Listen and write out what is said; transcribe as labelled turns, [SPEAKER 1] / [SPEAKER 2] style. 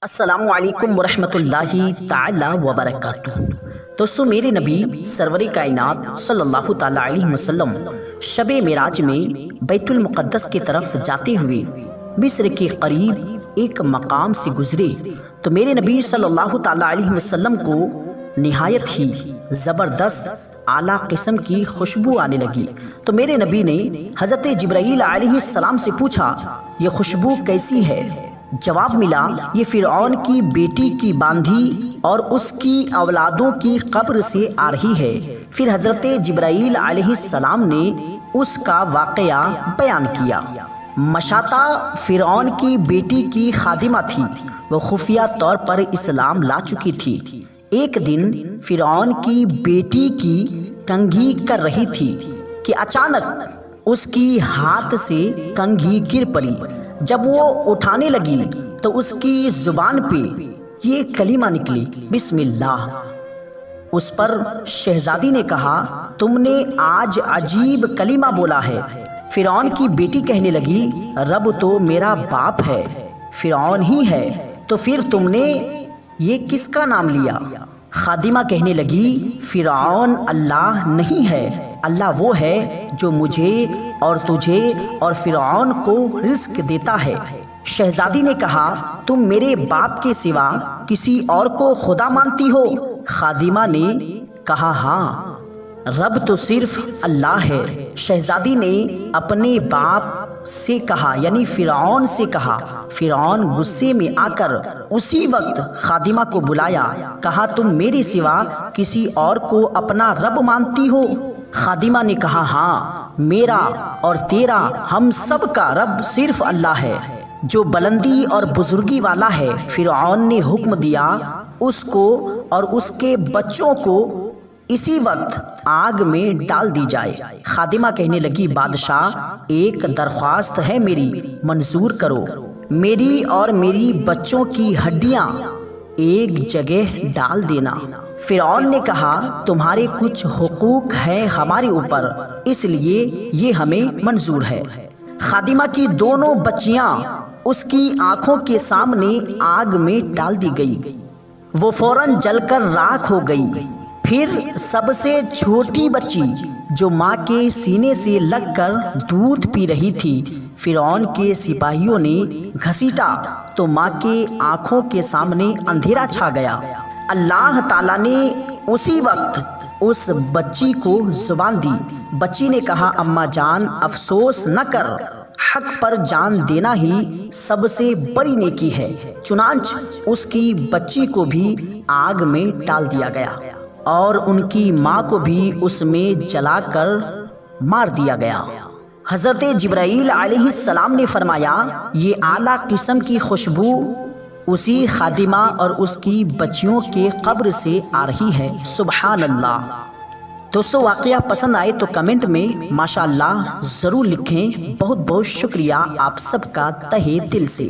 [SPEAKER 1] السلام علیکم ورحمۃ اللہ تعالی وبرکاتہ۔ دوستو، میرے نبی سرور کائنات صلی اللہ تعالی علیہ وسلم شب معراج میں بیت المقدس کی طرف جاتے ہوئے مصر کے قریب ایک مقام سے گزرے تو میرے نبی صلی اللہ تعالی علیہ وسلم کو نہایت ہی زبردست اعلیٰ قسم کی خوشبو آنے لگی۔ تو میرے نبی نے حضرت جبرائیل علیہ السلام سے پوچھا، یہ خوشبو کیسی ہے؟ جواب ملا، یہ فرعون کی بیٹی کی باندھی اور اس کی اولادوں کی قبر سے آ رہی ہے۔ پھر حضرت جبرائیل علیہ السلام نے اس کا واقعہ بیان کیا۔ مشاطہ فرعون کی بیٹی کی خادمہ تھی، وہ خفیہ طور پر اسلام لا چکی تھی۔ ایک دن فرعون کی بیٹی کی کنگھی کر رہی تھی کہ اچانک اس کی ہاتھ سے کنگھی گر پڑی۔ جب وہ اٹھانے لگی تو اس کی زبان پہ یہ کلمہ نکلی، بسم اللہ۔ اس پر شہزادی نے کہا، تم نے آج عجیب کلمہ بولا ہے۔ فرعون کی بیٹی کہنے لگی، رب تو میرا باپ ہے، فرعون ہی ہے، تو پھر تم نے یہ کس کا نام لیا؟ خادمہ کہنے لگی، فرعون اللہ نہیں ہے، اللہ وہ ہے جو مجھے اور تجھے اور فرعون کو رزق دیتا ہے۔ شہزادی نے کہا، تم میرے باپ کے سوا کسی اور کو خدا مانتی ہو؟ خادمہ نے کہا، ہاں، رب تو صرف اللہ ہے۔ شہزادی نے اپنے باپ سے کہا، یعنی فرعون سے کہا۔ فرعون غصے میں آ کر اسی وقت خادمہ کو بلایا، کہا، تم میرے سوا کسی اور کو اپنا رب مانتی ہو؟ خادمہ نے کہا، ہاں، میرا اور تیرا، ہم سب کا رب صرف اللہ ہے جو بلندی اور بزرگی والا ہے۔ فرعون نے حکم دیا اس کو اور اس کے بچوں کو اسی وقت آگ میں ڈال دی جائے۔ خادمہ کہنے لگی، بادشاہ، ایک درخواست ہے میری، منظور کرو۔ میری اور میری بچوں کی ہڈیاں ایک جگہ ڈال دینا۔ فرعون نے کہا، تمہارے کچھ حقوق ہیں ہمارے اوپر، اس لیے یہ ہمیں منظور ہے۔ خادمہ کی دونوں بچیاں اس کی آنکھوں کے سامنے آگ میں ڈال دی گئی، وہ فوراً جل کر راکھ ہو گئی۔ پھر سب سے چھوٹی بچی جو ماں کے سینے سے لگ کر دودھ پی رہی تھی، فرعون کے سپاہیوں نے گھسیٹا تو ماں کے آنکھوں کے سامنے اندھیرا چھا گیا۔ اللہ تعالیٰ نے اسی وقت اس بچی کو زبان دی۔ بچی نے کہا، اماں جان، افسوس نہ کر، حق پر جان دینا ہی سب سے بڑی نیکی ہے۔ چنانچہ اس کی بچی کو بھی آگ میں ڈال دیا گیا اور ان کی ماں کو بھی اس میں جلا کر مار دیا گیا۔ حضرت جبرائیل علیہ السلام نے فرمایا، یہ اعلیٰ قسم کی خوشبو اسی خادمہ اور اس کی بچیوں کے قبر سے آ رہی ہے۔ سبحان اللہ۔ دوستو، واقعہ پسند آئے تو کمنٹ میں ماشاءاللہ ضرور لکھیں۔ بہت بہت شکریہ آپ سب کا تہہ دل سے۔